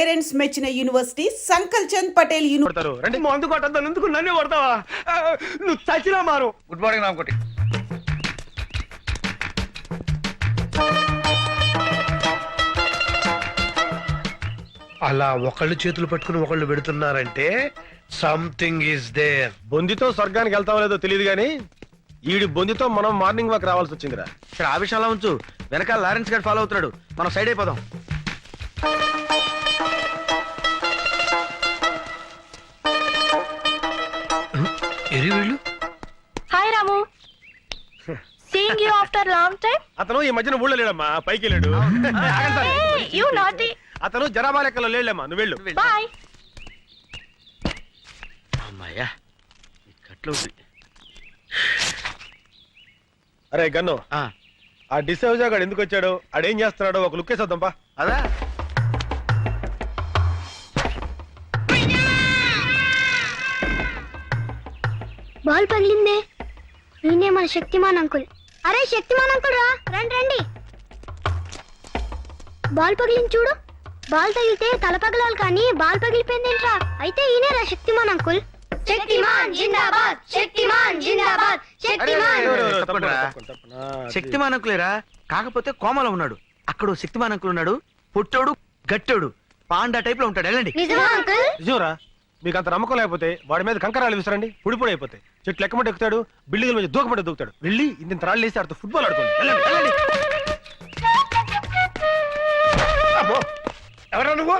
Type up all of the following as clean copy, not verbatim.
Parents మెచ్చిన university సంకల్ Chand Patel రండి మందు కొట్టద్దాను ఎందుకు నన్నే కొడతావా నువ్వు చచ్చినా మారు. Good morning Ramakoti. అలా ఒకళ్ళు చేతులు పట్టుకుని ఒకళ్ళు పెడుతున్నారంటే సంథింగ్ ఈస్ దేర్. బొందితో స్వర్గానికి వెళ్తావో లేదో తెలియదు గానీ ఈడి బొందితో మనం మార్నింగ్ వాక్ రావాల్సి వచ్చిందిరా. ఇక్కడ ఆ విషయంలో ఉంచు, వెనకాల లారెన్స్ గారు ఫాలో అవుతున్నాడు, మనం సైడ్ అయిపోదాం. ఎరి వీళ్ళు hi Ramu, seeing you after long time. అతను ఈ మధ్యన ఊళ్ళో లేడమ్మా, పైకి వెళ్ళాడు. You naughty. అతను జనాభా లెక్కలో లేడమ్మా, నువ్వు వెళ్ళు. బై. అమ్మాయ్యా ఈ కట్లు. అరే గన్ను, ఆ డిసౌజా గాడు ఎందుకు వచ్చాడు, ఆడేం చేస్తున్నాడో ఒక లుక్ వేసేద్దాంపా. అదా బాల్ పగిలిందే. ఈయనే మన శక్తిమాన్ అంకుల్. అరే శక్తిమాన్ అంకుల్ రా, రండి రండి. బాల్ పగిలింది చూడు. బాల్ తగిలితే తల పగలాలి కానీ బాల్ పగిలిపోయిందేంట్రా? అయితే ఈయనేరా శక్తిమాన్ అంకుల్. శక్తిమాన్ జిందాబాద్, శక్తిమాన్ జిందాబాద్, శక్తిమాన్. శక్తిమాన్ అంకులేరా, కాకపోతే కోమలో ఉన్నాడు. అక్కడ శక్తిమాన్ అంకుల్ ఉన్నాడు, పుట్టోడు గట్టోడు పాండా టైప్ లో ఉంటాడు. వెళ్ళండి. నిజమా అంకుల్? నిజంరా, మీకు అంత నమ్మకం లేకపోతే వాడి మీద కంకరాలు విసరండి, పొడి అయిపోతాయి. చెట్లు ఎక్కమంటే ఎక్కుతాడు, బిల్డింగ్ మీద దూకమంటే దూకుతాడు. వెళ్ళి ఇంత రాళ్ళు వేసి ఆడుతూ ఫుట్బాల్ ఆడుకోండి. వెళ్ళండి వెళ్ళండి. ఎవరా నువ్వు?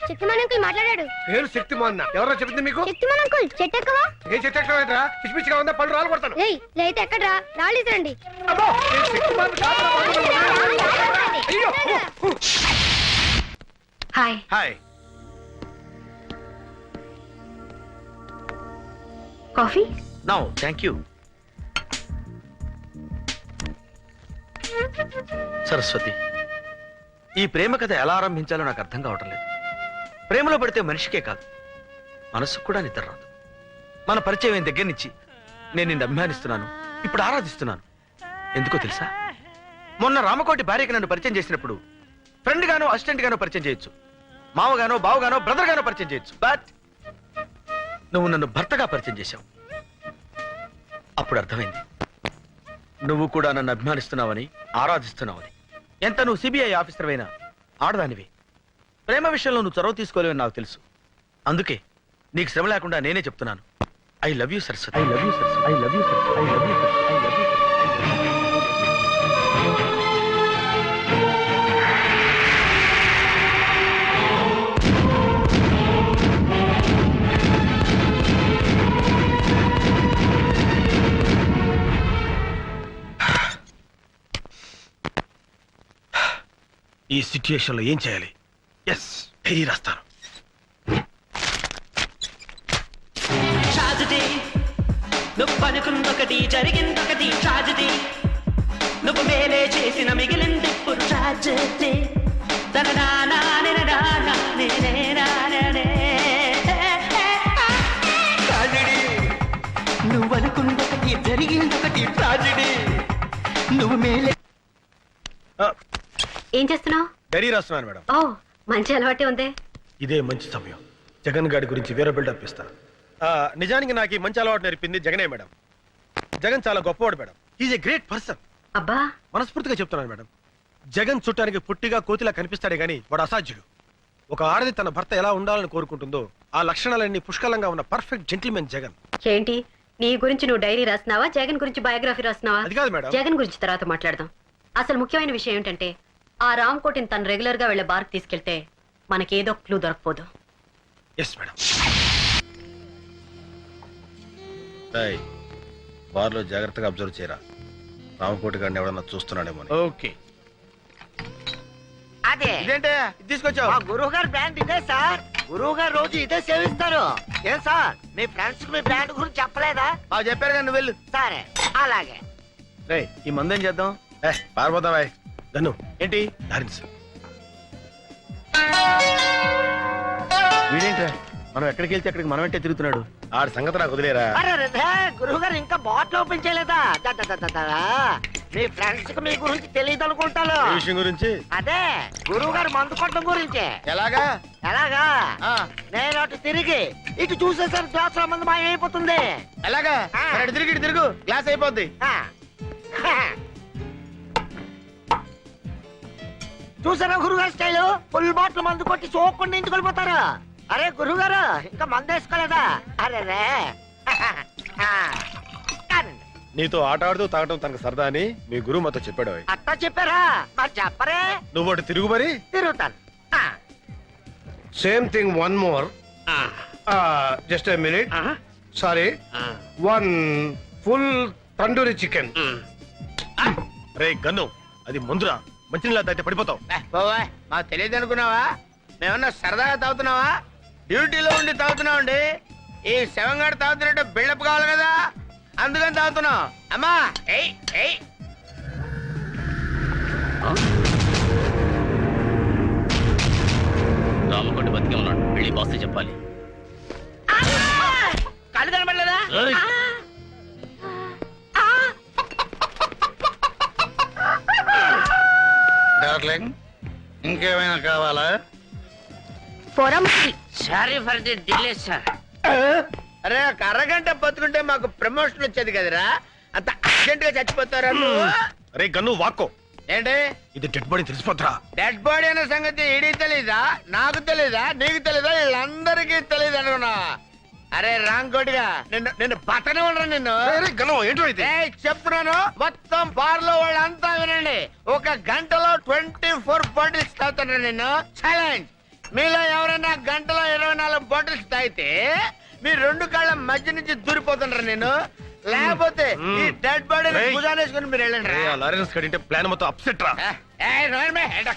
శక్తిమాన్ అంకుల్ మాట్లాడాడు. పేరు శక్తిమాన్. ఎవరో చెప్పింది మీకు? శక్తిమాన్ అంకుల్ చెట్టు ఎక్కవా? ఏ చెట్టు ఎక్కడరా? పిచ్చి పిచ్చిగా ఉందా? పళ్ళు రాలు కొడతాను. లేతే ఎక్కడ్రా? రాళ్ళు ఇసరండి. Hi. Hi. Coffee? No thank you. Saraswati, ఈ ప్రేమ కథ ఎలా ఆరంభించాలో నాకు అర్థం కావటం లేదు. ప్రేమలో పడితే మనిషికే కాదు, మనసుకు కూడా నిద్ర రాదు. మన పరిచయం అయిన దగ్గర నుంచి నేను నిన్ను అభిమానిస్తున్నాను, ఇప్పుడు ఆరాధిస్తున్నాను. ఎందుకో తెలుసా? మొన్న రామకోటి భార్యకి నన్ను పరిచయం చేసినప్పుడు ఫ్రెండ్ గానో అసిస్టెంట్ గానో పరిచయం చేయొచ్చు, మామగానో బావగానో బ్రదర్ గానో పరిచయం చేయొచ్చు. బట్ నువ్వు నన్ను భర్తగా పరిచయం చేశావు. అప్పుడు అర్థమైంది నువ్వు కూడా నన్ను అభిమానిస్తున్నావని, ఆరాధిస్తున్నావని. ఎంత నువ్వు సిబిఐ ఆఫీసర్ అయినా ఆడదానివి. ప్రేమ విషయంలో నువ్వు చొరవ తీసుకోలేవని నాకు తెలుసు. అందుకే నీకు శ్రమ లేకుండా నేనే చెప్తున్నాను. I love you Saraswati. I love you Saraswati. I love you Saraswati. I love you Saraswati. I love you. ఈ సిచ్యుయేషన్ లో ఏం చేయాలి? ఎస్, డైరీ రాస్తాను. ట్రాజడీ, నువ్వు అనుకున్నొకటి జరిగిందొకటి. ట్రాజడీ, నువ్వు మేలే చేసిన మిగిలింది ఇప్పుడు ట్రాజడీ. నువ్వు అనుకున్నొకటి జరిగిందొకటి. ట్రాజడీ, నువ్వు మేలే. ఏం చేస్తున్నావు? డైరీ రాస్తున్నాను మేడం. ఓ, మంచి అలవాటే ఉంది. ఇదే మంచి సమయం. జగన్ గారి గురించి వేరే బిల్డప్ ఇస్తాను. నిజానికి నాకు ఈ మంచి అలవాటు నేర్పింది జగనే మేడం. జగన్ చాలా గొప్పవాడు madam. Is a great person. అబ్బా, మనస్ఫూర్తిగా చెప్తున్నాను మేడం. జగన్ చుట్టానికి పుట్టిగా కోతిలా కనిపిస్తాడే గానీ వాడు అసాధ్యుడు. ఒక ఆడది తన భర్త ఎలా ఉండాలని కోరుకుంటుందో ఆ లక్షణాలన్నీ పుష్కలంగా ఉన్న పర్ఫెక్ట్ జెంటిల్మెన్ జగన్. ఏంటి నీ గురించి నువ్వు డైరీ రాస్తున్నావా, జగన్ గురించి బయోగ్రఫీ రాస్తున్నావా? అది కాదు మేడం. జగన్ గురించి తర్వాత మాట్లాడదాం. అసలు ముఖ్యమైన విషయం ఏంటంటే ఆ రామ్కోటిని తను రెగ్యులర్ గా వెళ్లే బార్కి తీసుకెళ్తే మనకేదో క్లూ దొరకపోదు. Yes madam. బార్లో జాగ్రత్తగా అబ్జర్వ్ చేయరా, రామకోటి గారిని ఎవడన్నా చూస్తున్నాడేమో. ఓకే. అదే ఇదేంటే తీసుకొచ్చావు? మా గురువు గారు బ్రాండ్ ఇదే సార్. గురువు గారు రోజు ఇదే సేవిస్తారు. ఏం సార్, మీ ఫ్రెండ్స్ కి మీ బ్రాండ్ గురించి చెప్పలేదా? చెప్పారు కానీ నువ్వు వెళ్ళు. సరే అలాగే. రేయ్, ఈ మందు ఏం చేద్దాం? పారిపోతావా గన్ను? ఏంటి డాన్స్ వీడేంట్రా మనం ఎక్కడికి వెళ్తే అక్కడికి మనం వెంటే తిరుగుతున్నాడు? ఆడి సంగతి నాకు వదిలేరా. గురువు గారు ఇంకా బాటిల్ ఓపెన్ చేయలేదా? మీ ఫ్రెండ్స్ కి మీ గురించి తెలియదు అనుకుంటాను ఈ విషయం గురించి అదే గురువు గారు మందు కొట్టడం గురించి ఎలాగా ఎలాగా నేను అటు తిరిగి ఇటు చూసేసరికి గ్లాసుల మంది మాయమైపోతుంది ఎలాగా ఆ. మరి అటు తిరిగి ఇటు తిరుగు గ్లాస్ అయిపోద్ది ఆ. చూసారా గురుగారు స్టైల్ ఫుల్ బాటిల్ మందు కొట్టి చూడకుండా ఇంటికి వెళ్ళిపోతారు అరే గురుగారు ఇంకా మందు వేసుకోలేదా అరే రే కానండి. నీతో ఆట ఆడుతూ తాగటం తనకు సరదా అని మీ గురువు మాతో చెప్పాడు ఓయ్. అట్టా చెప్పారా మరి చెప్పరే నువ్వు అటు తిరుగు మరి తిరుగుతాను ఆ. Same thing one more just a minute sorry one full tandoori chicken ray gun అది ముందురా మంచినీళ్ళ అయితే పడిపోతావు మాకు తెలియదు అనుకున్నావా మేమన్నా సరదాగా తాగుతున్నావా డ్యూటీలో ఉండి తాగుతున్నామండి ఈ శవంగాడు తాగుతున్నట్టు బిల్డప్ కావాలి కదా అందుకని తాగుతున్నాం అమ్మా ఏయ్ ఏయ్ రామకొండ బతికే ఉన్నాడు వెళ్ళి బాస్ చెప్పాలి కళ్ళు కనబడలేదా డార్లింగ్ ఇంకేమైనా కావాలా sorry for the delay sir అరే ఒక అరగంట బతుకుంటే మాకు ప్రమోషన్ వచ్చేది కదరా అంత అర్జెంట్ గా చచ్చిపోతారా నువ్వు రే గన్ను వాక్కో ఏంటి ఇది డెడ్ బాడీ తెలిసిపోతురా డెడ్ బాడీ అనే సంగతి ఈడీ తెలీదా నాకు తెలీదా నీకు తెలీదా వీళ్ళందరికీ తెలియదు అనుకున్నా అరే రాంకోటిగా నిన్ను నిన్ను బతనే ఉండరు నిన్ను గన్ను ఏంటో ఇది ఏయ్, చెప్తున్నాను మొత్తం బార్ లో వాళ్ళంతా వినండి ఒక గంటలో 24 బాటిల్స్ తాగుతున్నారు నిన్ను ఛాలెంజ్ మీలో ఎవరైనా గంటలో 24 బాటిల్స్ తాగితే మీ రెండు కాళ్ళ మధ్య నుంచి దూరిపోతున్నారు నేను లేకపోతే ఈ డెడ్ బాడీ భుజానేసుకుని మీరు వెళ్ళండి రే, ఆ లారెన్స్ కడింటే ప్లాన్ మొత్తం అప్సెట్ రా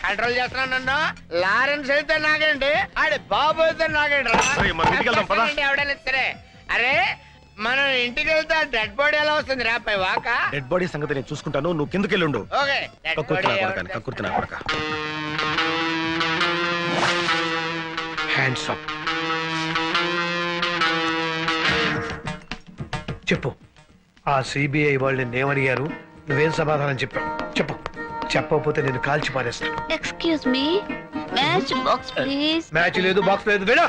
కంట్రోల్ చేస్తున్నాను నన్ను లారెన్స్ అయితే నాగండి ఆడి బాబు అయితే నాగండి రా రే, మన ఇంటికి వెళ్దాం, పద. ఎవడైనా సరే అరే మనం ఇంటికి వెళ్తే డెడ్ బాడీ ఎలా వస్తుంది రా పై వాక డెడ్ బాడీ సంగతి నేను చూసుకుంటాను నువ్వు కిందకెళ్ళుండు ఓకే డెడ్ కక్కుర్తి నా బాడీ కొడక కక్కుర్తి నా కొడక హ్యాండ్స్ అప్ చెప్పు ఆ సిబిఐ వాళ్ళు నిన్నేమడిగారు నువ్వేం సమాధానం చెప్పావు చెప్పు చెప్పకపోతే నేను కాల్చి పారేస్తాను excuse me match box please match లేదు బాక్స్ లేదు వేడా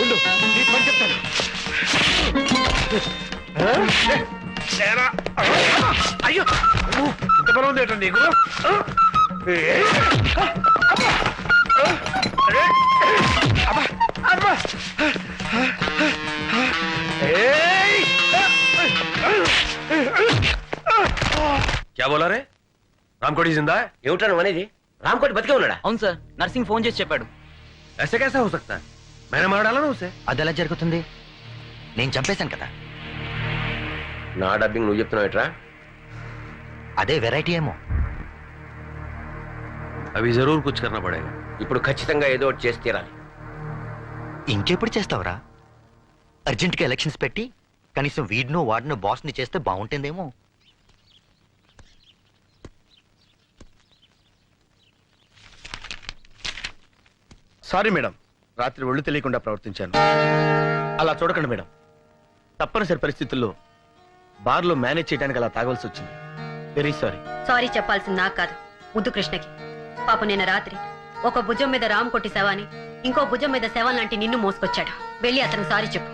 ఉండు, నీ పని చెప్తాను. అయ్యో ఇంత బలం ఉంది ఏంటో నీకు క్యా బోలా రే రామ్కోటి జిందా ఏమిటా నువ్వు అనేది రామ్కోటి బతికే ఉన్నాడా అవును సార్ నర్సింగ్ ఫోన్ చేసి చెప్పాడు ऐसे कैसा हो सकता है मैंने मार डाला ना उसे అదెలా జరుగుతుంది నేను చంపేశాను కదా నా డబ్బింగ్ నువ్వు చెప్తున్నావు ఎట్రా అదే వెరైటీ ఏమో अभी जरूर कुछ करना पड़ेगा ఇప్పుడు ఖచ్చితంగా ఏదో ఒకటి చేసి తీరాలి ఇంకెప్పుడు చేస్తావురా అర్జెంట్గా ఎలక్షన్స్ పెట్టి కనీసం వీడినో వాడినో బాస్ని చేస్తే బాగుంటుందేమో సారీ మేడం రాత్రి ఒళ్ళు తెలియకుండా ప్రవర్తించాను అలా చూడకండి మేడం తప్పనిసరి పరిస్థితుల్లో బార్లో మేనేజ్ చేయడానికి అలా తాగవలసి వచ్చింది వెరీ సారీ సారీ చెప్పాల్సింది నాకు కాదు ముద్దు కృష్ణకి పాప నిన్న రాత్రి ఒక భుజం మీద రామ్ కొట్టి శవాన్ని ఇంకో భుజం మీద శవం లాంటి నిన్ను మోసుకొచ్చాడు వెళ్ళి అతను సారీ చెప్పు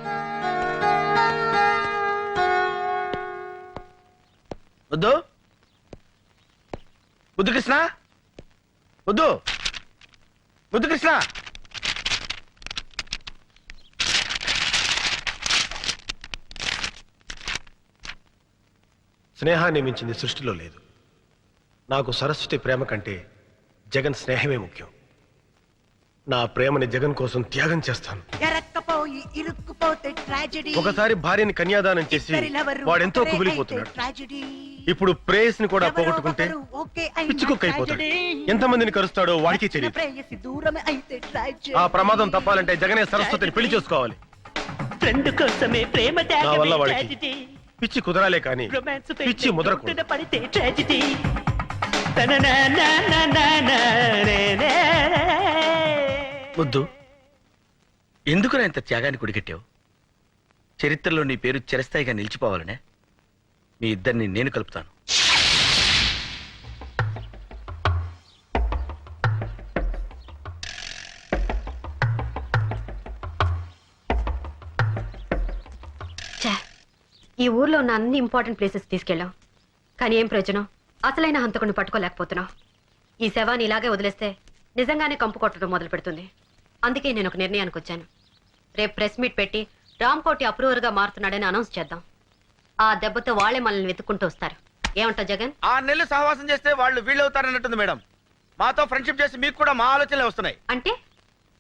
వద్దు బుద్ధు కృష్ణ వద్దు బుద్ధు కృష్ణ స్నేహాన్ని మించింది సృష్టిలో లేదు నాకు సరస్వతి ప్రేమ కంటే జగన్ స్నేహమే ముఖ్యం నా ప్రేమని జగన్ కోసం త్యాగం చేస్తాను ఎరక్కపోయి ఇరుక్కుపోతే ట్రాజెడీ ఒకసారి భార్యని కన్యాదానం చేసి వాడెంతో కుమిలిపోతున్నాడు ట్రాజెడీ ఇప్పుడు ప్రేయస్ ని కూడా పోగొట్టుకుంటే పిచ్చుకుక్క అయిపోతాడు. ఎంతమందిని కరుస్తాడో వాడికి తెలియదు. ఆ ప్రమాదం తప్పాలంటే జగనే సరస్వతిని పెళ్లి చేసుకోవాలి. నా వల్ల వాడికి పిచ్చి కుదరాలే కానీ పిచ్చి ముదరకూడదు. వద్దు, ఎందుకురా ఇంత త్యాగాన్ని కుడిగట్టావు? చరిత్రలో నీ పేరు చిరస్థాయిగా నిలిచిపోవాలనే మీ ఇద్దరిని నేను కలుపుతాను. ఛే, ఈ ఊర్లో ఉన్న అన్ని ఇంపార్టెంట్ ప్లేసెస్ తీసుకెళ్ళాం, కానీ ఏం ప్రయోజనం? అసలైన హంతకుని పట్టుకోలేకపోతున్నాం. ఈ శవాన్ని ఇలాగే వదిలేస్తే నిజంగానే కంపు కొట్టడం మొదలు పెడుతుంది. అందుకే నేను ఒక నిర్ణయానికి వచ్చాను. రేపు ప్రెస్ మీట్ పెట్టి రామ్కోటి అప్రూవర్గా మారుతున్నాడని అనౌన్స్ చేద్దాం. ఆ దెబ్బతో వాళ్ళే మనల్ని వెతుక్కుంటూ వస్తారు. ఏమంటావు జగన్? 6 నెలలు సహవాసం చేస్తే వాళ్ళు వీళ్ళవుతారన్నట్టుంది మేడం. మాతో ఫ్రెండ్షిప్ చేసి మీకు కూడా మా ఆలోచనలే వస్తున్నాయి. అంటే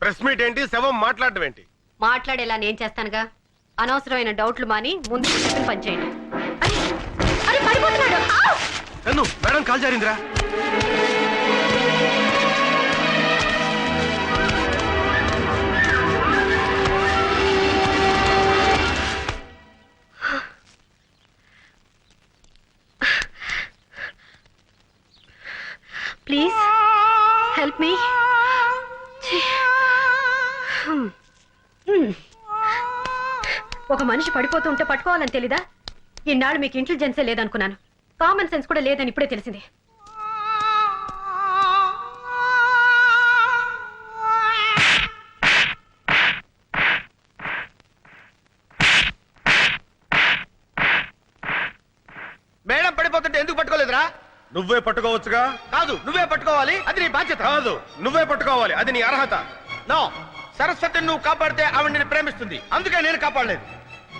ప్రెస్ మీట్ ఏంటి, శవం మాట్లాడడం ఏంటి? మాట్లాడేలా నేను చేస్తానుగా. అనవసరమైన డౌట్లు మాని ముందు చెప్పిన పని చేయండి. అరే, అరే, పడిపోతున్నాడు. ఆవ్! కన్ను, మేడం కాల్ జారిందిరా. Please help me. ఒక మనిషి పడిపోతుంటే పట్టుకోవాలని తెలీదా? ఇన్నాళ్ళు మీకు ఇంటెలిజెన్సే లేదనుకున్నాను. కామన్ సెన్స్ కూడా లేదని ఇప్పుడే తెలిసింది. మేడం పడిపోతుంటే ఎందుకు పట్టుకోలేదురా? నువ్వే పట్టుకోవచ్చుగా. కాదు, నువ్వే పట్టుకోవాలి, అది నీ బాధ్యత. కాదు, నువ్వే పట్టుకోవాలి, అది నీ అర్హత. నో, సరస్వతిని నువ్వు కాపాడితే ఆవిడ నిన్ను ప్రేమిస్తుంది, అందుకే నేను కాపాడలేదు.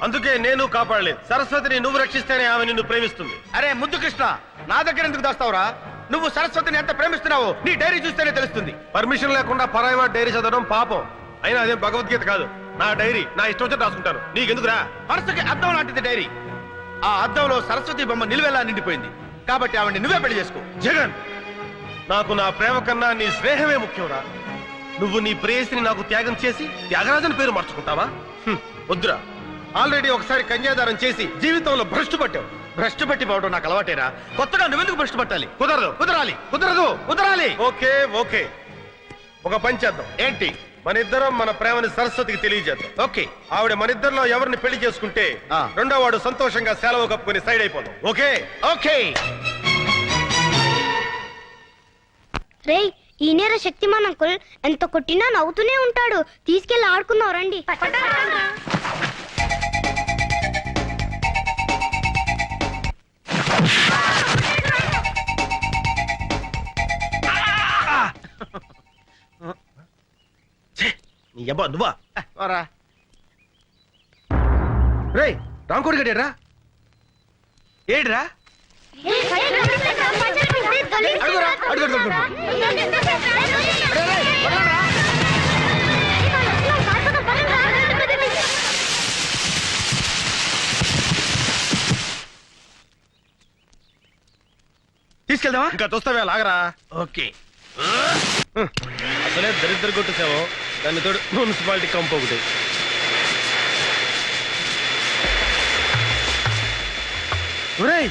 అందుకే నేను కాపాడలేదు. సరస్వతిని నువ్వు రక్షిస్తేనే ఆమె నిన్ను ప్రేమిస్తుంది. అరే ముద్దు కృష్ణ, నా దగ్గర ఎందుకు దాస్తావురా? నువ్వు సరస్వతిని ఎంత ప్రేమిస్తున్నావో నీ డైరీ చూస్తేనే తెలుస్తుంది. పర్మిషన్ లేకుండా పరాయి వాడి డైరీ చదవడం పాపం. అయినా అదేం భగవద్గీత కాదు. నా డైరీ నా ఇష్టం వచ్చి రాసుకుంటాను. నీకెందుకురా? మనసుకి అద్దం లాంటిది డైరీ. ఆ అద్దంలో సరస్వతి బొమ్మ నిలువెలా నిండిపోయింది. కాబట్టి ఆవిడ్ని నువ్వే పెళ్లి చేసుకో. జగన్, నాకు నా ప్రేమ కన్నా నీ స్నేహమే ముఖ్యంరా. నువ్వు నీ ప్రేయసిని నాకు త్యాగం చేసి త్యాగరాజన్ పేరు మార్చుకుంటావా? వద్దురా. ఆల్రెడీ ఒకసారి కన్యాదానం చేసి జీవితంలో భ్రష్టు పట్టావు. భ్రష్టు పట్టి పోవడం నాకు అలవాటేరా. కొత్తగా నువ్వెందుకు భ్రష్టు పట్టాలి? కుదరదు. కుదరాలి. కుదరదు. కుదరాలి. ఓకే ఓకే, ఒక పని చేద్దాం. ఏంటి? మన ఇద్దరం మన ప్రేమని సరస్వతికి తెలియజేద్దాం. ఓకే. ఆవిడ మన ఇద్దరిలో ఎవరిని పెళ్లి చేసుకుంటే ఆ. రెండో వాడు సంతోషంగా సెలవు కప్పుకొని సైడ్ అయిపోదాం. Okay okay. రేయ్, ఈయనేరా శక్తిమాన్ అంకుల్. ఎంత కొట్టినా నవ్వుతూనే ఉంటాడు. తీసుకెళ్లి ఆడుకుందాం రండి. నీ అబ్బా నువ్వా? వరా. రేయ్, రాంకోడి గడేరా? ఏడ్రా? అడుగురా, అడుగు, అడుగు, అడుగు. తీసుకెళ్దామా? ఇంకా చూస్తావే, లాగరా. ఓకే. అసలే దరిద్ర కొట్టేసావు, దాన్ని తోడు మున్సిపాలిటీ కంపు ఒకటి. ఒరేయ్,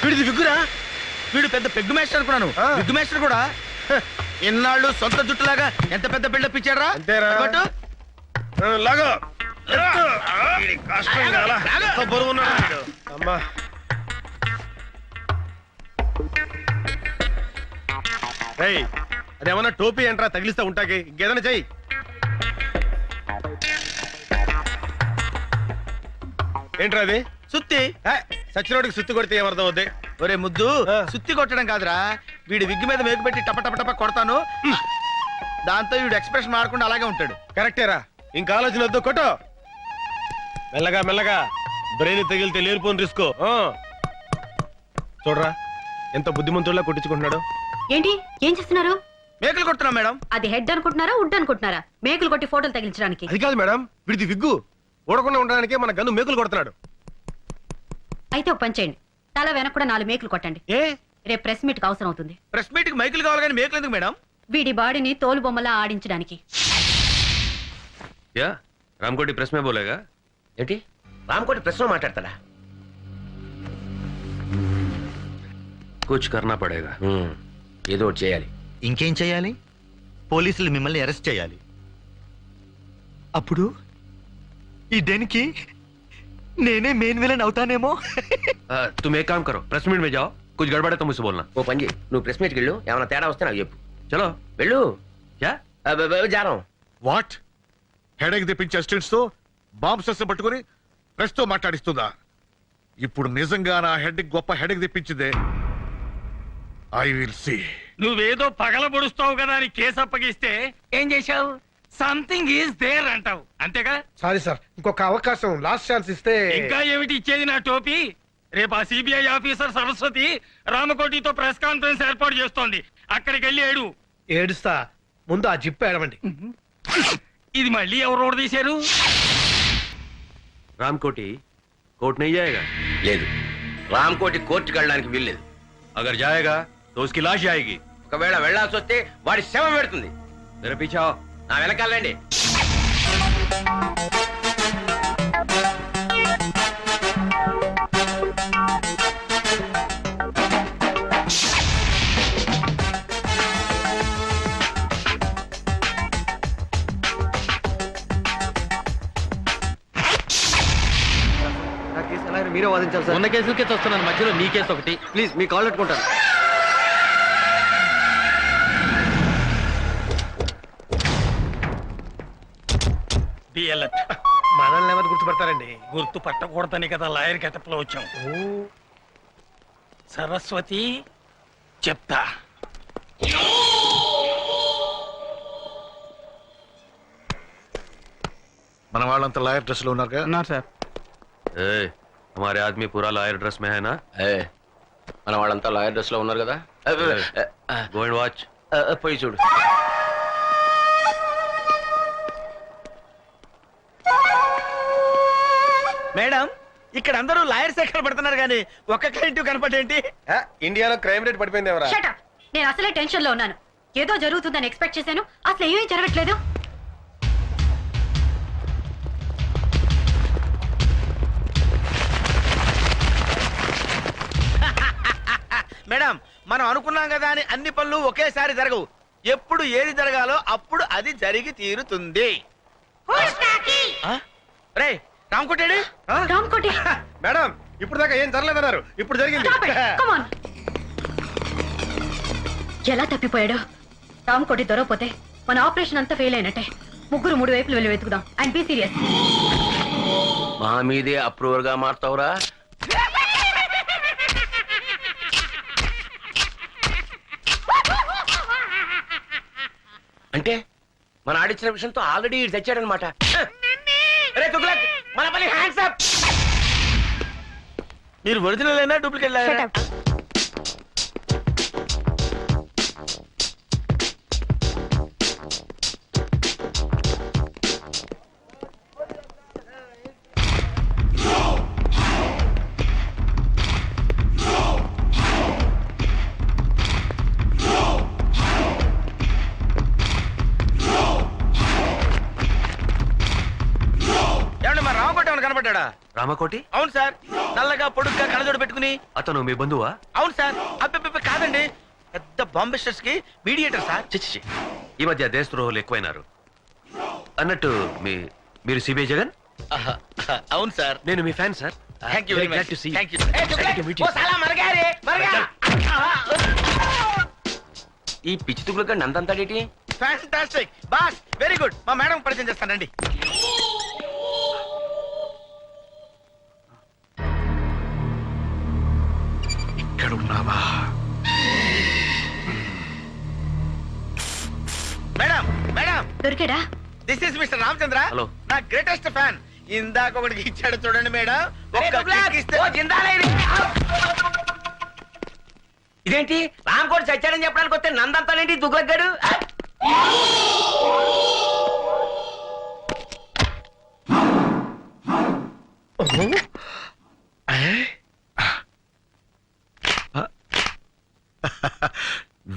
వీడిది విగ్గురా? వీడు పెద్ద పెగ్గు మేస్టర్ అనుకున్నాను. ఆ. పెగ్గు మేస్టర్ కూడా ఇన్నాళ్ళు సొంత జుట్టులాగా ఎంత పెద్ద బిల్డప్ ఇచ్చారా? అంతేరా. బట్ లాగో. కష్టం కాలా? ఎంత బరువు ఉన్నాడు వీడు. అమ్మా, రేయ్, అదేమన్నా టోపీ ఏంట్రా తగిలిస్తా ఉంటాకి? ఇంకేదైనా చెయ్యి. ఏంట్రా అది? సుత్తి. సచ్చినోడికి సుత్తి కొడితే ఏమర్థం అవుద్ది? ఒరే ముద్దు, ఆ. సుత్తి కొట్టడం కాదురా, వీడి విగ్గు మీద మేకు పెట్టి టప టప టప కొడతాను. దాంతో వీడు ఎక్స్ప్రెషన్ మారకుండా అలాగే ఉంటాడు. కరెక్టేరా, ఇంకా ఆలోచన వద్దు, కొట్టు. మెల్లగా మెల్లగా, బ్రెయిన్ తగిలితే లేనిపోని రిస్క్. చూడరా, ఎంత బుద్ధిమంతుల్లా కొట్టించుకుంటున్నాడు. ఏంటి, ఏం చేస్తున్నారు? మేకలు కొడుతున్నాం మేడం. అది హెడ్ అనుకుంటున్నారా, వుడ్ అనుకుంటున్నారా? మేకులు కొట్టి ఫోటోలు తగిలించడానికి. అది కాదు మేడం, వీడిది విగ్గు. ఊడకుండా ఉండడానికి మన గన్ను మేకులు కొడుతున్నాడు. అయితే ఒక పని చేయండి, తల వెనక కూడా 4 మేకులు కొట్టండి. ఏ రేపు ప్రెస్ మీట్ కి అవసరం అవుతుంది. ప్రెస్ మీట్ కి మైకులు కావాలి కానీ మేకులు ఎందుకు మేడం? వీడి బాడీని తోలు బొమ్మలా ఆడించడానికి. యా రామ్కోటి ప్రెస్ మే బోలేగా? ఏంటి రామ్కోటి ప్రెస్ లో మాట్లాడతాడా? కుచ్ కర్నా పడేగా. ఏదో ఒకటి చేయాలి. ఇంకేం చేయాలి? పోలీసులు మిమ్మల్ని అరెస్ట్ చేయాలి. అప్పుడు ఈ డెన్కి నేనే మెయిన్ విలన్ అవుతానేమో. तुम एक काम करो, प्रेस मीट में जाओ, कुछ गड़बड़ है तो मुझसे बोलना. ఓ పని చేయి, నువ్వు ప్రెస్ మీట్కి వెళ్ళు, ఏమైనా తేడా వస్తే నాకు చెప్పు. चलो. వెళ్ళు. क्या? జారం. వాట్ హెడేక్ తెప్పించే స్టిల్స్ తో బాంబ్ సెస్ పట్టుకుని ప్రెస్ తో మాట్లాడిస్తుందా? ఇప్పుడు నిజంగా నా హెడ్ గొప్ప హెడేక్ తెప్పించిందే. I will see. నువ్వేదో పగల పొడుస్తావు కదా అని కేసు అప్పగిస్తే ఏం చేశావు? సంథింగ్ ఈజ్ దేర్ అంటావు, అంతేగా? సారీ సార్, ఇంకొక అవకాశం, లాస్ట్ ఛాన్స్ ఇస్తే. ఇంకా ఏమిటి ఇచ్చేది నా టోపీ? రేపు ఆ సిబిఐ ఆఫీసర్ సరస్వతి రామకోటితో ప్రెస్ కాన్ఫరెన్స్ ఏర్పాటు చేస్తోంది. అక్కడికి వెళ్ళి ఏడు. ఏడుస్తా, ముందు ఆ జిప్పు ఏడవండి. ఇది మళ్ళీ ఎవరు తీశారు? रामकोटी कोर्ट नहीं जाएगा? లేదు, రామ్కోటి కోర్టుకి వెళ్ళడానికి వీల్లేదు. अगर जाएगा तो उसकी लाश जाएगी. ఒకవేళ వెళ్ళాల్సి వస్తే వాడి శవం పెడుతుంది. मेरे पीछे आओ. నా వెనకాలండి. మీరే వాదించాలి సార్. ఉన్న కేసులకే వస్తున్నాను, మధ్యలో నీ కేసు ఒకటి. ప్లీజ్ మీ కాల్ పెట్టుకుంటాను. మనల్ని ఎవరు గుర్తుపడతారండి? గుర్తు పట్టకూడదని కదా లాయర్ గెటప్ లో వచ్చాం. సరస్వతి చెప్తా. మన వాళ్ళంతా లాయర్ డ్రెస్ లో ఉన్నారుగా? సార్ ए, हमारे आदमी पूरा लॉयर ड्रेस में है ना? మన వాళ్ళంతా లాయర్ డ్రెస్ లో ఉన్నారు కదా. Go and watch. పోయి చూడు. మేడం, ఇక్కడ అందరూ లాయర్స్ ఎక్కడ పడుతున్నారు కానీ ఒక్క క్లయింట్ కనపడేంటి? ఇండియాలో క్రైమ్ రేట్ పడిపోయింది ఎవరా? Shut up! నేను అసలే టెన్షన్ లో ఉన్నాను. ఏదో జరుగుతుందని ఎక్స్పెక్ట్ చేశాను, అసలు ఏమీ జరగట్లేదు. మేడం, మనం అనుకున్నాం కదా అని అన్ని పనులు ఒకేసారి జరగవు. ఎప్పుడు ఏది జరగాలో అప్పుడు అది జరిగి తీరుతుంది. రే రామ్కోటేడి? రామ్కోటి, మేడం, ఇప్పుడు దాకా ఏం జరగలేదన్నారు, ఇప్పుడు జరిగింది. stop it! Come on! ఎలా తప్పిపోయాడు? రామ్కోటి దొరకపోతే మన ఆపరేషన్ అంతా ఫెయిల్ అయినట్టే. ముగ్గురు 3 వైపులు వెళ్ళి వెతుకుదాం. And be serious. మా మీదే అప్రూవర్ గా మారుతావురా? అంటే మన ఆడిచ్చిన విషయంతో ఆల్రెడీ తెచ్చాడనమాట. మన పని హ్యాండ్స్ అప్. మీరు ఒరిజినల్ అయినా డూప్లికేట్ లాయరా? కనపడ్డా? రామకోటి? అవును సార్, నల్లగా పొడుగ్గా కళ్ళజోడు పెట్టుకుని. అతను మీ బంధువా? అవును సార్. అబ్బే కాదండి, పెద్ద బాంబిస్టర్స్ కి మీడియేటర్ సార్. చిచ్చి, ఈ మధ్య దేశద్రోహులు ఎక్కువైనారు. అన్నట్టు మీరు సిబిఐ జగన్? అవును సార్. నేను మీ fan sir. Thank you very much. Thank you. ఈ పిచ్చి తుగులుగా నందంతాడేటి? Fantastic boss, very good. మా మేడం పరిచయం చేస్తానండి. ఇక్కడ ఉన్నావా? మేడం, మేడం, దొరికాడా? This is mister Ramachandra. Hello. నా గ్రేటెస్ట్ ఫ్యాన్. ఇందాక ఒకటికి ఇచ్చాడు చూడండి మేడం. ఇదేంటి రామ్కోటి చచ్చాడని చెప్పడానికి వస్తే నందంతాడేంటి దుగ్లగ్గాడు?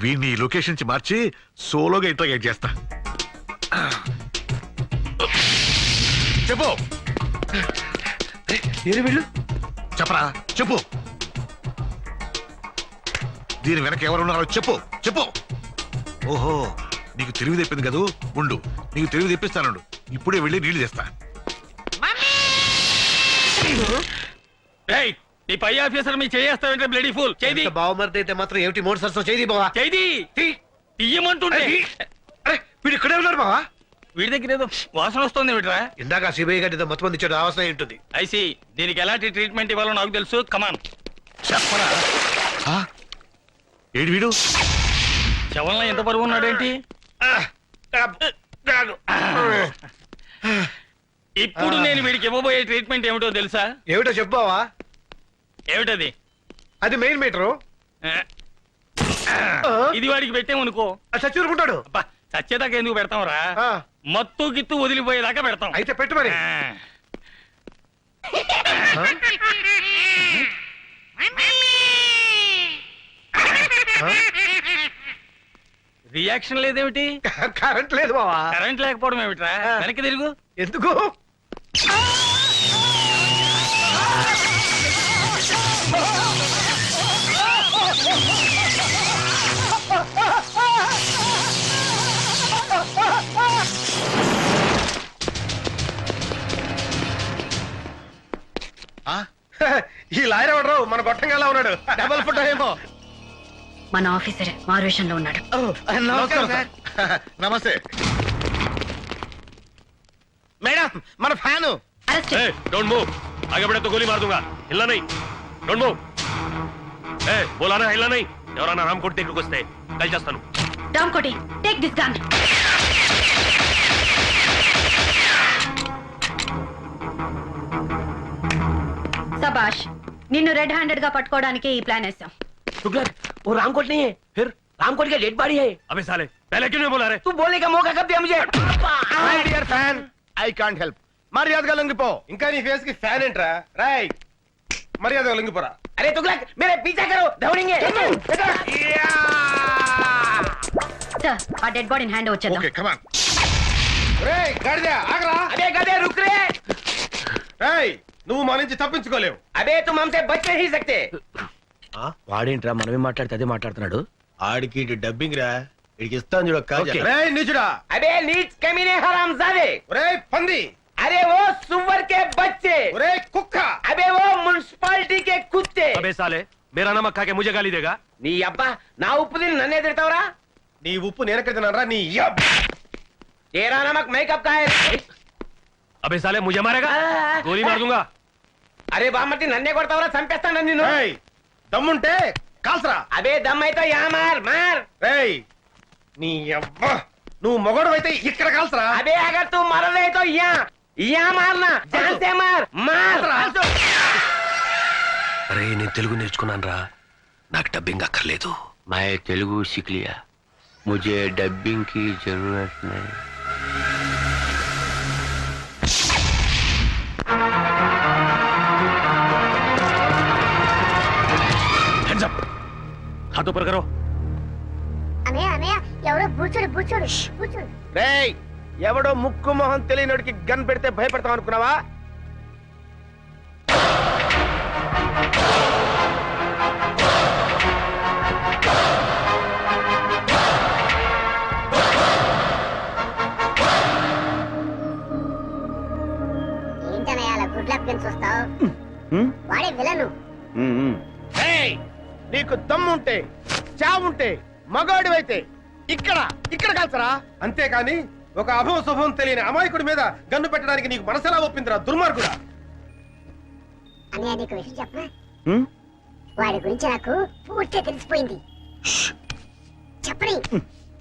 వీడిని ఈ లొకేషన్ నుంచి మార్చి సోలోగా ఇంట్రాగేట్ చేస్తా. చెప్పు వీళ్ళు చెప్పరా చెప్పు. దీని వెనక ఎవరున్నారో చెప్పు చెప్పు. ఓహో నీకు తెలివి తెప్పింది కదూ, ఉండు నీకు తెలివి తెప్పిస్తానుండు. ఇప్పుడే వెళ్ళి నీళ్లు తెస్తా. రేయ్, ఈ పై ఆఫీసర్ మీ చేయేస్తావంటే బ్లడీ ఫుల్ చేది బావమరిది అయితే మాత్రం ఏమిటి మూడు సరసం చేయి బావా. చేది తీయమంటుంటే. అరే వీడు ఇక్కడే ఉన్నారు బావా. వీడి దగ్గర ఏదో వాసన వస్తుంది వీడ్రా. ఇందాక సిబిఐ గారి మొత్తం మంది ఇచ్చాడు, అవసరం ఉంటుంది. ఐసి దీనికి ఎలాంటి ట్రీట్మెంట్ ఇవ్వాలో నాకు తెలుసు. కమాన్ చెప్పరా. ఏడు వీడు శవంలో ఎంత బరువు ఉన్నాడేంటి? ఇప్పుడు నేను వీడికి ఇవ్వబోయే ట్రీట్మెంట్ ఏమిటో తెలుసా? ఏమిటో చెప్పావా. ఏమిటది? అది మెయిన్ మీటరు. ఇది వాడికి పెట్టామనుకో చచ్చూరుకుంటాడు. చచ్చేదాకా ఎందుకు పెడతాం రా? మత్తు గిత్తు వదిలిపోయేదాకా పెడతాం. అయితే పెట్టు మరి. రియాక్షన్ లేదేమిటి? కరెంట్ లేదు బావా. కరెంట్ లేకపోవడం ఏమిట్రా? వెనక్కి తిరుగు. ఎందుకు? ఈ లాయర్ ఎవడరు? మన గొట్టంగా ఉన్నాడు. డబల్ ఫుట్ ఏమో. మన ఆఫీసరే మారువేషంలో ఉన్నాడు. నమస్తే మేడం, మన ఫ్యాను. डोंट मूव, आगे बढ़े तो गोली मार दूंगा. हिलना नहीं. Don't move. बोला ना हिलना नहीं. ఎవరన్నా రామ్ కోటి దగ్గరికి వస్తే కలిచేస్తాను. రామ్ కోటి, టేక్ దిస్ గన్. సబాష్, నిన్ను రెడ్ హ్యాండెడ్ గా పట్టుకోవడానికి ఈ ప్లాన్ వేసాం. तुगलक, वो रामकोट नहीं है, फिर रामकोट का डेड बॉडी है. अबे साले, पहले क्यों नहीं बोला रे? तू बोलने का मौका कब दिया मुझे? My dear fan, I can't help. మర్యాదగా లొంగిపో. ఇంకా నీ ఫేస్ కి ఫ్యాన్ ఏంట్రా? రాయ్ మర్యాదగా లొంగిపోరా. अरे तुगलक, मेरे पीछा करो, दौड़ेंगे. సార్, ఆ డెడ్ బాడీని హ్యాండ్ వచ్చేద్దాం. Okay come on. రేయ్ గాడిద ఆగరా. अबे गधे रुक रे. రేయ్ నువ్వు మా నుంచి తప్పించుకోలేవు. अबे तुम हमसे बच नहीं सकते. వాడేంట్రా మనమే మాట్లాడితే అదే మాట్లాడుతున్నాడు. ఆడికి డబ్బింగ్ రా. ఇడికి ఇస్తాను చూడ కాజా. రేయ్ నీచుడా. अबे नीच कमीने हरामजादे. రేయ్ పంది. अरे वो सुअर के बच्चे. రేయ్ కుక్క. अबे वो म्युनिसिपालिटी के कुत्ते. अबे साले, मेरा नमक खा के मुझे गाली देगा? నీ అబ్బా నా ఉప్పు తిని నన్నే తిడతావురా? నీ ఉప్పు నేనెక్కడ తిన్నారా? నీ యబ్బ. तेरा नमक मैं कब का है? अबे साले मुझे मारेगा? गोली मार दूंगा. अरे బామ్మటి నన్నే కొడతావురా? చంపేస్తాను నిన్ను. రేయ్ దమ్ముంటే కాల్సరా. అబే దమ్ అయితే యా మార్ మార్. రేయ్ నీ యబ్బ, నువ్వు మొగడు అయితే ఇక్కడ కాల్సరా. అబే అగర్ తూ మరదే తో యా యా మార్నా. జాన్ సే మార్ మార్. అరే నేను తెలుగు నేర్చుకున్నాను రా, నాకు డబ్బింగ్ అక్కర్లేదు. मैं तेलुगु सीख लिया, मुझे डबिंग की जरूरत नहीं. Hands up. हाथ ऊपर करो. అన్నయ్య అన్నయ్య ఎవరో బూచోడు బూచోడు బూచోడు. రేయ్, ఎవడో ముక్కు మొహం తెలియనోడికి గన్ పెడితే భయపడతాం అనుకున్నావా? ఏంటన్నయ్య అలా గుడ్ లక్ గన్ చూస్తావు? వాడే విలను. రేయ్, నీకు దమ్ముంటే చావుంటే మగాడివైతే ఇక్కడ ఇక్కడ కాల్సరా. అంతేకాని ఒక అభవ శుభం తెలియని అమాయకుడి మీద గన్ను పెట్టడానికి నీకు మనసెలా ఒప్పిందిరా దుర్మార్గుడా. అన్నయ్య నీకు విషయం చెప్పనా? వాడి గురించి నాకు పూర్తిగా తెలిసిపోయింది. చెప్పని,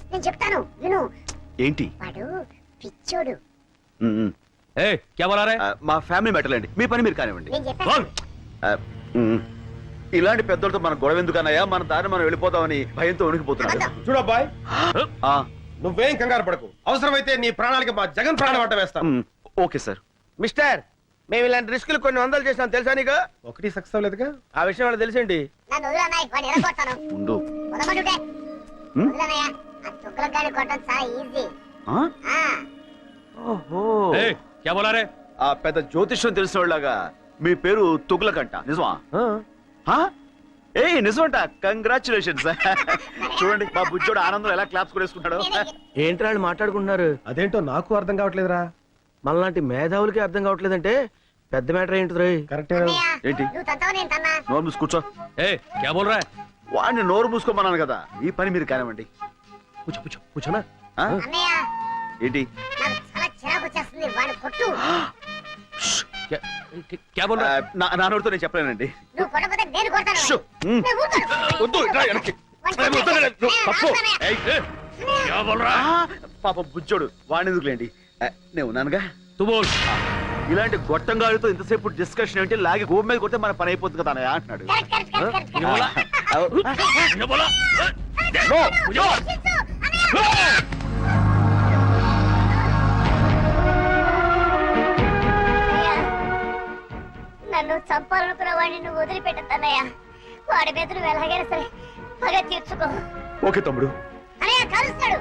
నేను చెప్తాను విను. ఏంటి? వాడు పిచ్చోడు. ఏ क्या बोला रहे? మా ఫ్యామిలీ మ్యాటర్ అండి, మీ పని మీరు కానివ్వండి. నేను చెప్పాను. ఇలాంటి పెద్దలతో మన గొడవ ఎందుకన్నాయా? మన దారి మనం వెళ్ళిపోతామని భయంతో ఉనికిపోతున్నాడు. చూడబ్బాయ్, నువ్వేం కంగారు పడకు. అవసరమైతే నీ ప్రాణాలకి మా జగన్ ప్రాణం అడ్డ వేస్తాం. Okay sir. మిస్టర్, మేము ఇలాంటి రిస్కులు కొన్ని వందలు చేసినాం తెలుసా నీకు? ఒకటి సక్సెస్ అవ్వలేదుగా. ఆ విషయం వాళ్ళకి తెలిసిండి. నన్ను వదిలు అన్నయ్య, వాడిని ఎరగొడతాను. ఉండు. పొదపడుటే వదలనయ్యా ఆ చుక్కల గాని కొట్టడం చాలా ఈజీ ఓహో ఏయ్, క్యా బోలా రే? ఆ పెద్ద జ్యోతిష్యం తెలిసిన వాళ్ళగా మీ పేరు తుగులకంట నిజమా ఏ నిజమంట కంగ్రాచులేషన్స్ చూడండి మా బుజ్జోడు ఆనందం ఎలా క్లాప్స్ కూడా వేసుకుంటాడు ఏంటి వాళ్ళు మాట్లాడుకుంటున్నారు? అదేంటో నాకు అర్థం కావట్లేదురా. మనలాంటి మేధావులకి అర్థం కావట్లేదంటే పెద్ద మ్యాటర్ ఏంటి? కరెక్ట్ ఏంటి నువ్వు తంతావు నేను తన్నా నోరు మూసి కూర్చో ఏయ్, క్యా బోల్ రా? వాడిని నోరు మూసుకోమన్నాను కదా ఈ పని మీరు కానివ్వండి కూర్చోనా? ఆ? అన్నయ్య ఏంటి నాకు చాలా చిరాకు వచ్చేస్తుంది వాడిని కొట్టు క్యా బోల్ రా? నా నోరుతో నేను చెప్పలేనండి నువ్వు కొట్టకపోతే నేను కొడతాను షూ. మ్. నేను ఊరుకోను. వద్దు ఇట్రా వెనక్కి. వాడిని వద్దు, వద్దు, కొట్టు. తప్పు. ఏయ్, క్యా బోల్ రా? పాప బుజ్జోడు వాడిని ఎందుకులేండి నేను ఉన్నానుగా తు బోల్. ఇలాంటి గొట్టంగాడితో ఇంతసేపు డిస్కషన్ ఏంటి లాగి గోపు మీద కొడితే మన పని అయిపోతుంది కదా అన్నయ్య అంటున్నాడు కరెక్ట్, కరెక్ట్, కరెక్ట్, కరెక్ట్. ఇది బోలా? క్యా బోలా? నో, శిక్షు, అన్నయ్య. నన్ను చంపాలనుకున్న వాడిని నువ్వు వదిలిపెట్టద్దన్నయ్య వాడి మీద నువ్వు ఎలాగైనా సరే పగ తీర్చుకో ఓకే తమ్ముడు అన్నయ్య కలుస్తాడు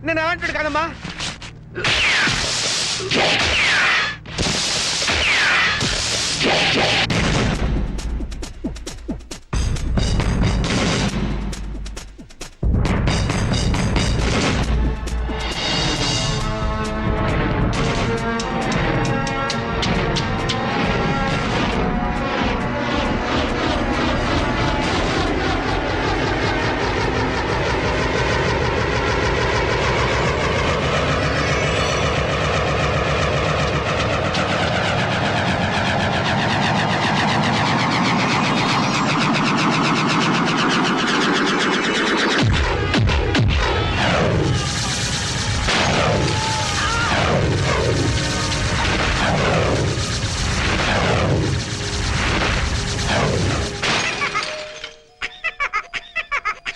నేను ఏమంటాడు కదమ్మా.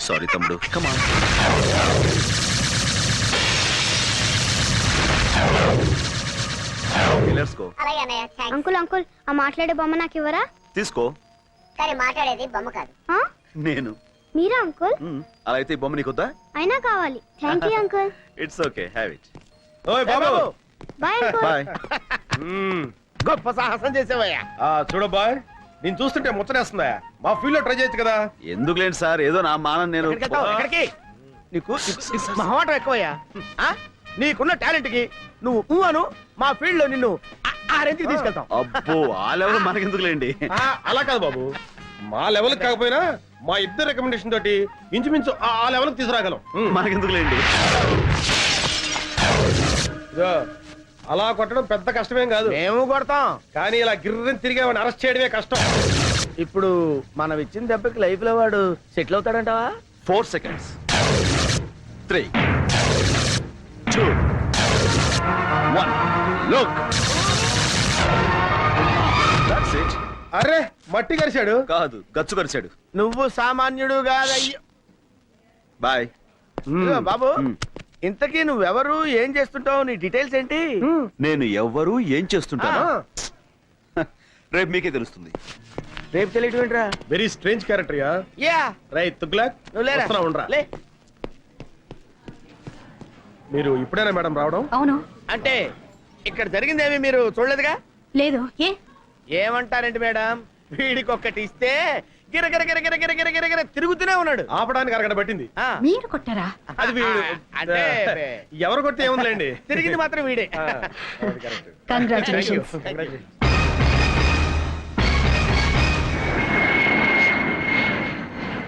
సారీ తమ్ముడు కమా అలాగే అన్నయ్య అంకుల్ అంకుల్ ఆ మాట్లాడే బొమ్మ నాకు ఇవ్వరా తీసుకో కానీ మాట్లాడేది బొమ్మ కాదు నేను మీరా అంకుల్ అలా అయితే ఈ బొమ్మ నీకొద్దా అయినా కావాలి thank you uncle it's okay have it ఓయ్ బాబు బాయ్ అంకుల్ బాయ్ గొప్ప సాహసం చేసావయ్యా. చూడ బాయ్ నేను చూస్తుంటే ముచ్చటేస్తుందా? మా ఫీల్డ్ లో ట్రై చేయొచ్చు కదా. ఎందుకు లేండి సార్ ఏదో నా మానం నేను ఎక్కడికి? నీకు మహమాటం ఎక్కువయ్యా. నీకున్న టాలెంట్ కి నువ్వు అను మా ఫీల్డ్ లో నిన్ను ఆ రేంజ్కి తీసుకెళ్తాం. అబ్బో ఆ లెవెల్ మనకెందుకు లేండి అలా కాదు బాబు, మా లెవెల్ కాకపోయినా మా ఇద్దరు రికమెండేషన్ తోటి ఇంచుమించు ఆ లెవెల్ తీసుకురాగలం. మనకెందుకు లేండి ఇదో, అలా కొట్టడం పెద్ద కష్టమేం కాదు. మేము కొడతాం కానీ ఇలా గిర్రని తిరిగి వాడిని అరెస్ట్ చేయడమే కష్టం. ఇప్పుడు మనం ఇచ్చిన దెబ్బకి లైఫ్ లో వాడు సెటిల్ అవుతాడంటావా? 4 seconds 3 2 1 లుక్ దట్స్ ఇట్ అరే మట్టి కరిశాడు కాదు గచ్చు కరిచాడు నువ్వు సామాన్యుడు కాదయ్యో. బాయ్ బాబు ఇంతకీ నువ్వెవరు ఏం చేస్తుంటావు నీ డీటెయిల్స్ ఏంటి? నేను ఎవ్వరు ఏం చేస్తుంటాను రేపు మీకే తెలుస్తుంది. రేపు తెలియటం ఏంట్రా? Very strange character yeah right Tughlaq నువ్వు లేరా ఉండరా లే. మీరు ఇప్పుడేనా మేడం రావడం? అవును అంటే ఇక్కడ జరిగిందేమి మీరు చూడలేదుగా? లేదు ఏ ఏమంటారండి మేడం, వీడికి ఒక్కటి ఇస్తే గిరగిర గిరగిర గిరగిర గిరగిర తిరుగుతూనే ఉన్నాడు. ఆపడానికి అరగడ పట్టింది. మీరు కొట్టారా? అది వీడు అంటే ఎవరు కొడితే ఏముందిలేండి, తిరిగింది మాత్రం వీడే. కంగ్రాచులేషన్స్.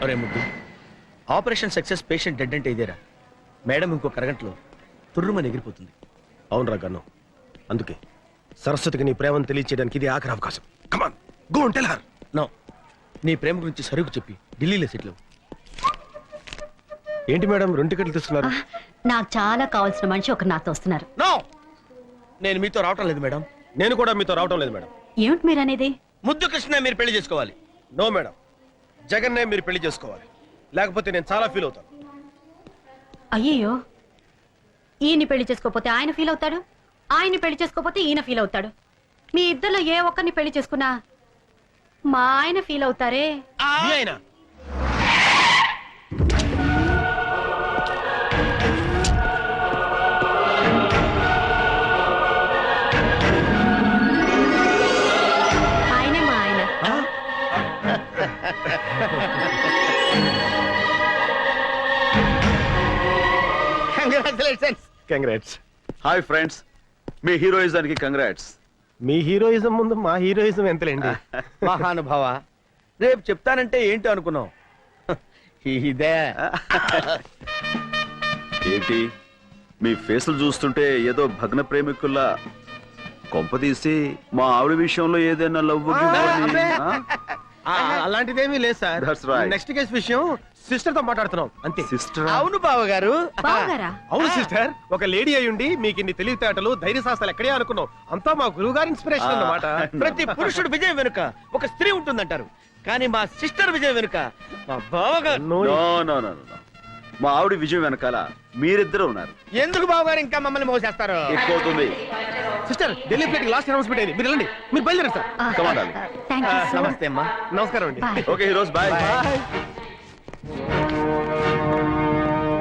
అరే ముద్దు, ఆపరేషన్ సక్సెస్, పేషెంట్ డెడ్ అంటే ఇదేరా? మేడం ఇంకొక అరగంటలో తుర్రుమని ఎగిరిపోతుంది. అవునరా గన్ను, అందుకే సరస్వతికి నీ ప్రేమను తెలియచేయడానికి ఇది ఆఖరి అవకాశం. Come on go and tell her. No, నీ ప్రేమ గురించి సరుకు చెప్పి ఢిల్లీలో సెటిల్ అవ్వు. ఏంటి మేడం 2 టికెట్లు తీస్తున్నారు? నాకు చాలా కావాల్సిన మనిషి ఒకరు నాతో వస్తున్నారు. నో, నేను మీతో రావటం లేదు మేడం. నేను కూడా మీతో రావటం లేదు మేడం. ఏమిటి మీరు అనేది? ముద్దు కృష్ణ మీరు పెళ్లి చేసుకోవాలి. నో మేడం, జగన్నే మీరు పెళ్లి చేసుకోవాలి, లేకపోతే నేను చాలా ఫీల్ అవుతాను. అయ్యయ్యో, ఈయన్ని పెళ్లి చేసుకోకపోతే ఆయన ఫీల్ అవుతాడు, ఆయన్ని పెళ్లి చేసుకోకపోతే ఈయన ఫీల్ అవుతాడు. మీ ఇద్దరిలో ఏ ఒక్కరిని పెళ్లి చేసుకున్నా మా ఆయన ఫీల్ అవుతారే. మీ ఆయన ఆయనే మా ఆయన. కంగ్రాచులేషన్స్. కంగ్రాట్స్. హాయ్ ఫ్రెండ్స్, మీ హీరోయిజానికి కంగ్రాట్స్. మీ హీరోయిజం ముందు మా హీరోయిజం ఎంతలేండి. మహానుభావ, రేపు చెప్తానంటే ఏంటి అనుకున్నావు? ఇదే ఏంటి మీ ఫేసులు చూస్తుంటే ఏదో భగ్న ప్రేమికుల్లా, కొంపదీసి మా ఆవిడ విషయంలో ఏదైనా లవ్ అలాంటిదేమీ లేదు sir. That's right. Next case విషయం సిస్టర్ తో మాట్లాడుతున్నాం అంతే. సిస్టర్? అవును బావగారు. బావగారా? అవును సిస్టర్, ఒక లేడీ అయ్యుండి మీకు ఇన్ని తెలివితేటలు ధైర్య సాహసాలు ఎక్కడే అనుకున్నాం. అంతా మా గురువు గారి ఇన్స్పిరేషన్ అన్నమాట. ప్రతి పురుషుడు విజయం వెనుక ఒక స్త్రీ ఉంటుందంటారు, కానీ మా సిస్టర్ విజయం వెనుక మా బావగారు. నో నో నో నో, మా ఆవిడ విజయం వెనకాల మీరిద్దరు ఉన్నారు. ఎందుకు బావగారు ఇంకా మమ్మల్ని మోసేస్తారు? ఎక్కువవుతుంది. Sister, Delhi flight last announcement అయింది, మీరు వెళ్ళండి. మీరు బయలుదేరండి sir. Come on, darling. Thank you so much. నమస్తే అమ్మా. నమస్కారం అండి. Okay heroes, bye.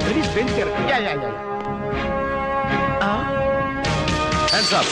Very strange character. Ya ya ya. Hands up.